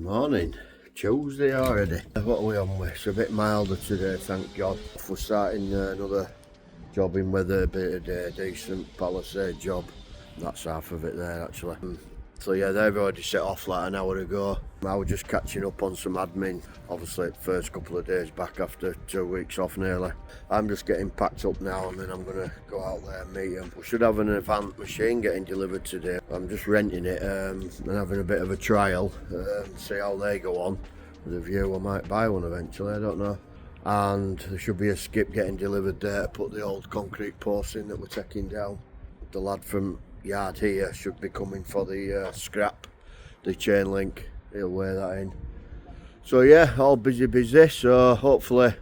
Morning, Tuesday already. What are we on with? It's a bit milder today, thank God. We're starting another job in Wetherby today, decent palisade job. That's half of it there actually. So yeah, they've already set off like an hour ago. I was just catching up on some admin, obviously the first couple of days back after 2 weeks off nearly. I'm just getting packed up now and then I'm going to go out there and meet them. We should have an event machine getting delivered today. I'm just renting it and having a bit of a trial, see how they go on. With a view I might buy one eventually, I don't know. And there should be a skip getting delivered there to put the old concrete posts in that we're taking down. The lad from yard here should be coming for the scrap, the chain link. He'll weigh that in. So yeah, all busy, so hopefully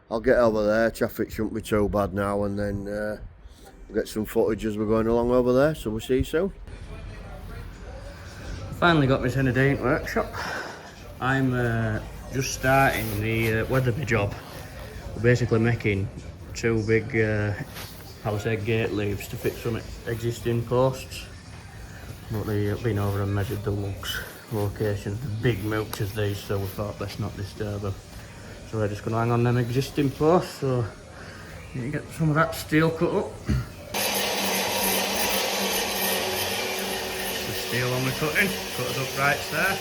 I'll get over there. Traffic shouldn't be too bad now, and then we'll get some footage as we're going along over there, so we'll see you soon. Finally got me in a day in workshop. I'm just starting the Wetherby job. We're basically making two big palisade gate leaves to fit some existing posts. But they've been over and measured the lugs locations, the big mooches these, so we thought let's not disturb them. So we're just going to hang on them existing posts, so you can get some of that steel cut up. The steel on the cutting, cut us up right there.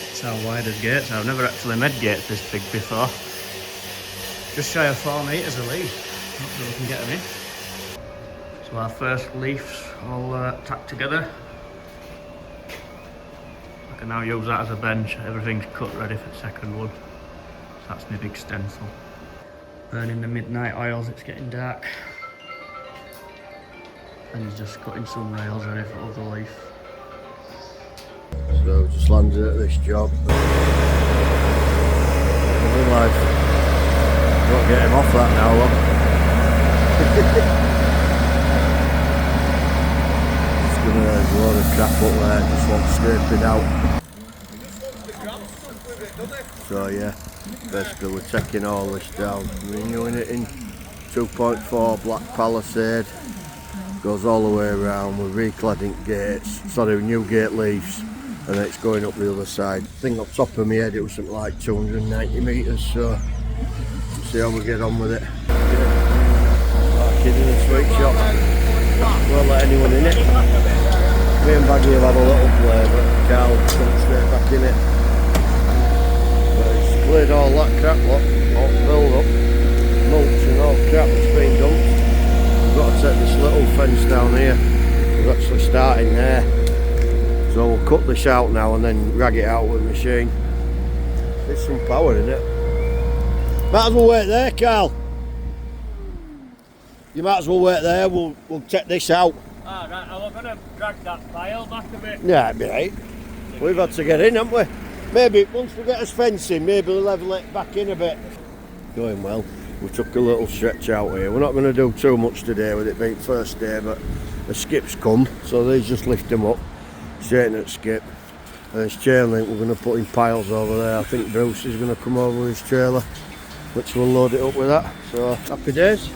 That's how wide as gates. I've never actually made gates this big before. Just shy of 4 metres a leaf. Hopefully we can get them in. So our first leaves all tacked together. I can now use that as a bench. Everything's cut ready for the second one. So that's my big stencil. Burning the midnight oils, it's getting dark. And he's just cutting some rails ready for the other leaf. So just landed at this job. Lovely life. Don't get him off that now, look. There's a load of crap up there, just want scraping out. So yeah, basically we're taking all this down, renewing it in 2.4 black palisade, goes all the way around, we're recladding gates, new gate leaves, and then it's going up the other side. I think off the top of my head it was something like 290 metres, so we'll see how we get on with it. Kid in a sweet shop, won't let anyone in it. Me and Baggy have had a little play, but Carl jumped straight back in it. But he's cleared all that crap, look, all filled up, mulch and all crap that's been dumped. We've got to take this little fence down here. We're actually starting there. So we'll cut this out now and then rag it out with a machine. There's some power in it. Might as well wait there, Carl. You might as well wait there, we'll take this out. Ah, right, I was going to drag that pile back a bit. Yeah, it'd be right. We've had to get in, haven't we? Maybe once we get us fencing, maybe we'll level it back in a bit. Going well. We took a little stretch out here. We're not going to do too much today with it being first day, but the skip's come, so these just lift them up, straighten at skip. And this chain link we're going to put in piles over there. I think Bruce is going to come over with his trailer, which we'll load it up with that. So happy days.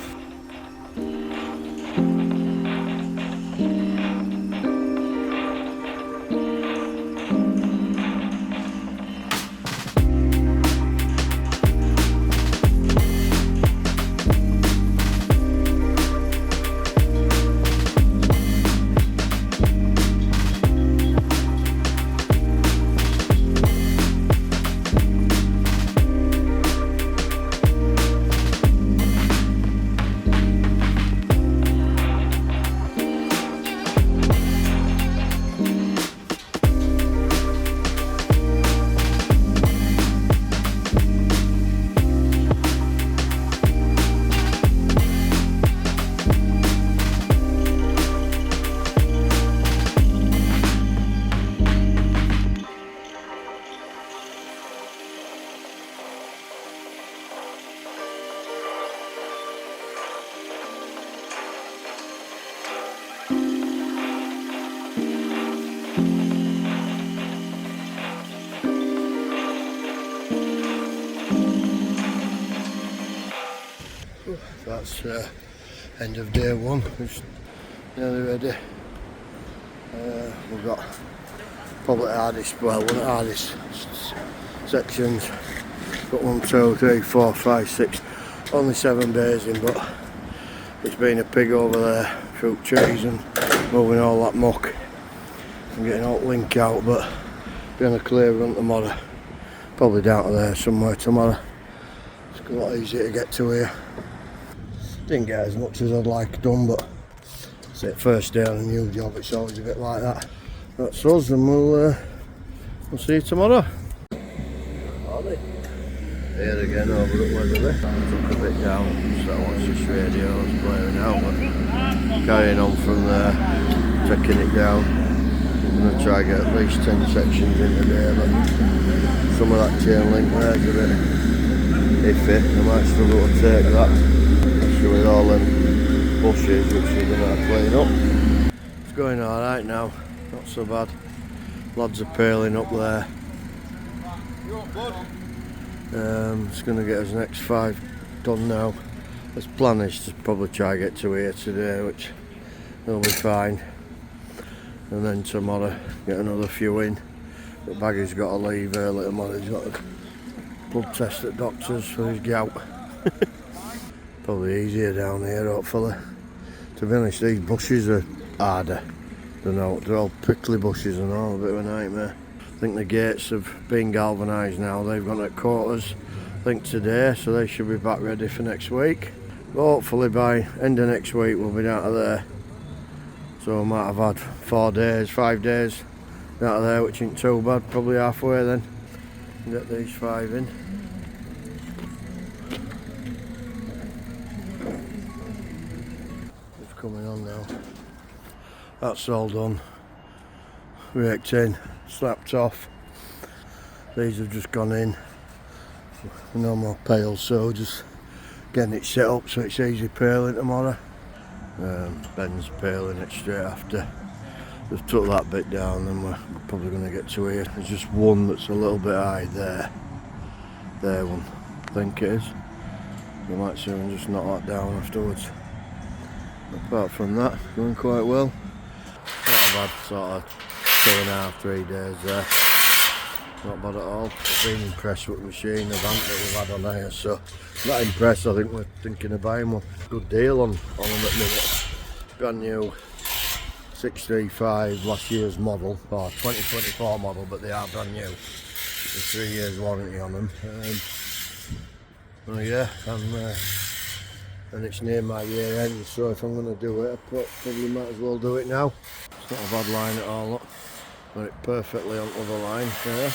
That's end of day one. It's nearly ready. We've got Probably the hardest, well, one of the hardest sections. Got 1, 2, 3, 4, 5, 6, only 7 bays in, but it's been a pig over there, through trees and moving all that muck and getting all link out, but being a clear run tomorrow, probably down to there somewhere tomorrow. It's a lot easier to get to here. Didn't get as much as I'd like done, but it's it, first day on a new job, it's always a bit like that. That's us, and we'll see you tomorrow. Here again over at Wetherby. Took a bit down, just I watched this radio, I was blaring out, but carrying on from there, taking it down. I'm going to try and get at least 10 sections in today, but some of that chain link there's a bit iffy. I might struggle to take that, especially with all them bushes which we're going to clean up. It's going alright now, not so bad. Lads are peeling up there. It's going to get us next 5 done now. His plan is to probably try and get to here today, which will be fine. And then tomorrow get another few in. But Baggy's got to leave early tomorrow. He's got a blood test at doctor's for his gout. Probably easier down here, hopefully. To be honest, these bushes are harder. They're all prickly bushes and all, a bit of a nightmare. I think the gates have been galvanised now. They've gone at quarters, I think today, so they should be back ready for next week. But hopefully by end of next week we'll be down to there. So I might have had 4 days, 5 days down to there, which ain't too bad. Probably halfway then. Get these 5 in. It's coming on now. That's all done. Raked in, slapped off. These have just gone in. No more pails, so just getting it set up so it's easy peeling tomorrow. Ben's peeling it straight after. Just took that bit down, then we're probably going to get to here. There's just one that's a little bit high there. There one, I think it is. We might soon just knock that down afterwards. Apart from that, going quite well. Not a bad sort of 2.5, 3 days there. Not bad at all. I've been impressed with the machine, the van that we've had on here, so not impressed. I think we're thinking of buying one. Good deal on them at the minute. Brand new 635 last year's model, or 2024 model, but they are brand new. There's 3 years warranty on them. Oh yeah, and it's near my year end, so if I'm going to do it, I probably might as well do it now. It's not a bad line at all, look. Got it perfectly onto the line there.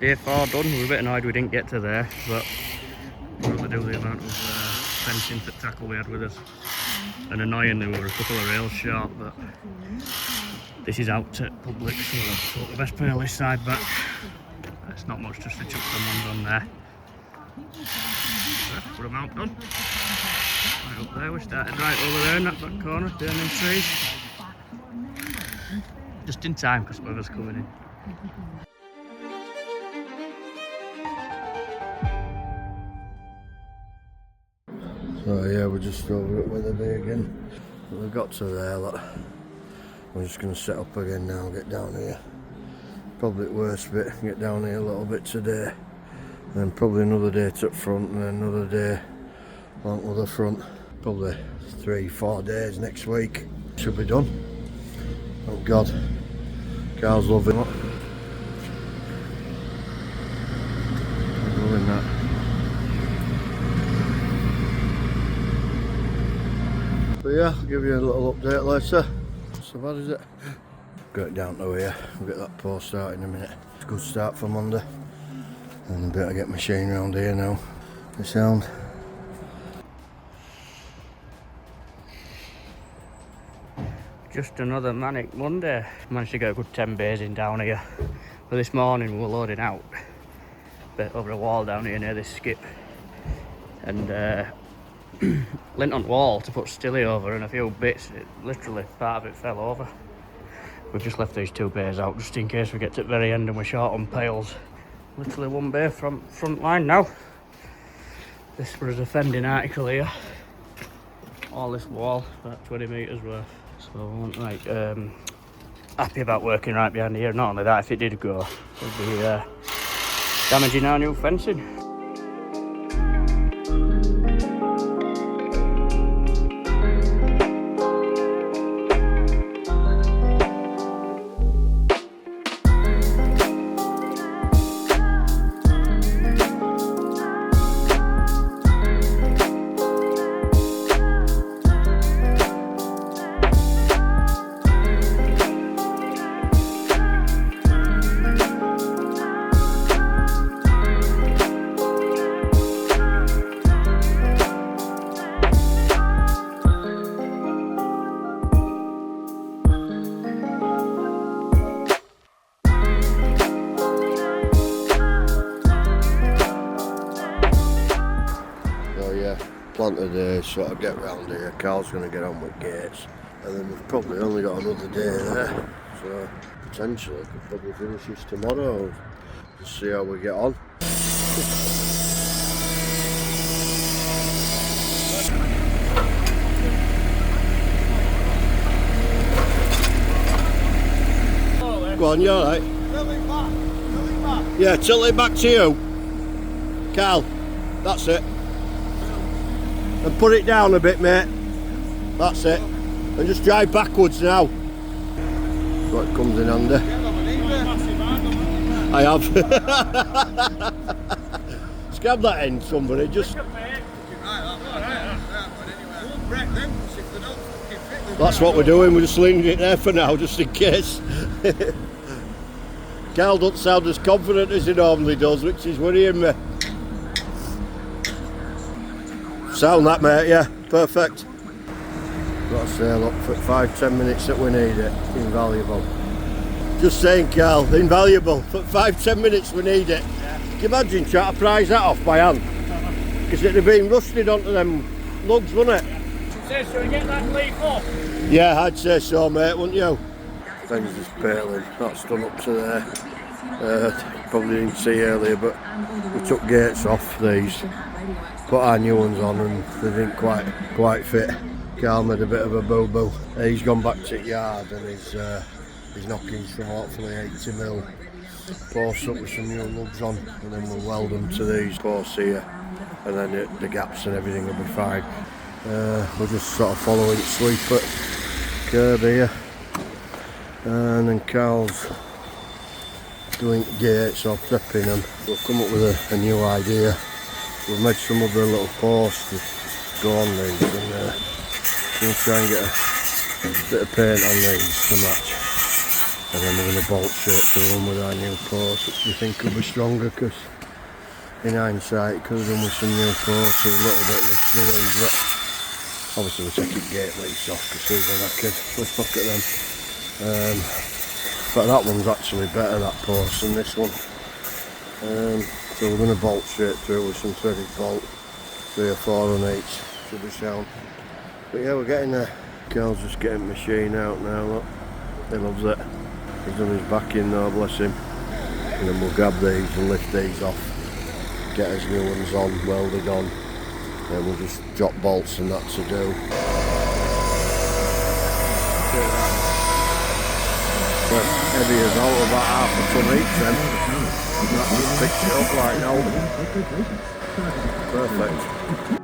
Day 4 done. We were a bit annoyed we didn't get to there, but we'll have to do the amount of fencing for tackle we had with us. And annoyingly we were a couple of rails short, but this is out to public, so we'll put the best peel this side back. It's not much, just to chuck some ones on there. Good amount done. Right up there, we started right over there in that back corner, behind them trees. Just in time because weather's coming in. So yeah, we're just over at Wetherby again. We've got to there, look. We're just going to set up again now and get down here. Probably the worst bit, get down here a little bit today. Then probably another day to up front and then another day along the front. Probably 3-4 days next week. Should be done. Oh God. Carl's loving it. Loving that. But yeah, I'll give you a little update later. Not so bad, is it? Got it down to here. We'll get that post out in a minute. It's a good start for Monday. And I better get machine round here now. The sound. Just another manic Monday. Managed to get a good 10 bays in down here. But this morning we were loading out a bit over a wall down here near this skip. And lint on wall to put stilly over and a few bits. Literally part of it fell over. We've just left these 2 bays out just in case we get to the very end and we're short on pails. Literally 1 bay from front line now. This was a fending article here. All this wall, about 20 metres worth. So I wasn't like happy about working right behind here. Not only that, if it did go, it'd be damaging our new fencing. Planted days, sort of get round here. Carl's going to get on with gates, and then we've probably only got another day there. So potentially could probably finish this tomorrow. Just see how we get on. Go on, you alright? Tilt it back. Yeah, tilt it back to you. Carl, that's it. And put it down a bit, mate. That's it. And just drive backwards now. That's what comes in handy. I have. Scab that end, somebody. Just. That's what we're doing. We're just leaving it there for now, just in case. Carl doesn't sound as confident as he normally does, which is worrying me. Sound that, mate, yeah, perfect. Got to say, look, for 5-10 minutes that we need it, invaluable. Just saying, Carl, invaluable. For 5-10 minutes we need it. Yeah. Can you imagine trying to prise that off by hand? Because it'd have been rusted onto them lugs, wouldn't it? So shall we get that leaf off? Yeah, I'd say so, mate, wouldn't you? Things just paling, that's done up to there. Probably didn't see earlier, but we took gates off these. Put our new ones on and they didn't quite fit. Carl made a bit of a boo-boo. He's gone back to the yard and he's knocking some hopefully 80mm posts up with some new lugs on, and then we'll weld them to these posts here, and then the gaps and everything will be fine. We're just sort of following sweep at curb here, and then Carl's doing gates or prepping them. We've come up with a new idea. We've made some other little posts to go on these, and we'll try and get a bit of paint on these to match, and then we're going to bolt straight through them with our new posts, which we think will be stronger, because in hindsight could have done with some new posts, a little bit rusty these, but obviously we're taking gate leaks off because these are knackered. Let's look at them. But that one's actually better, that post, than this one. So we're going to bolt straight through with some threaded bolt, 3 or 4 on each, should be sound. But yeah, we're getting there. Carl's just getting the machine out now, look. He loves it. He's done his back in now, bless him. And then we'll grab these and lift these off, get his new ones on, welded on. Then we'll just drop bolts and that to do. Well, heavy as all, about half a ton each then. That just picks it up like now. Perfect.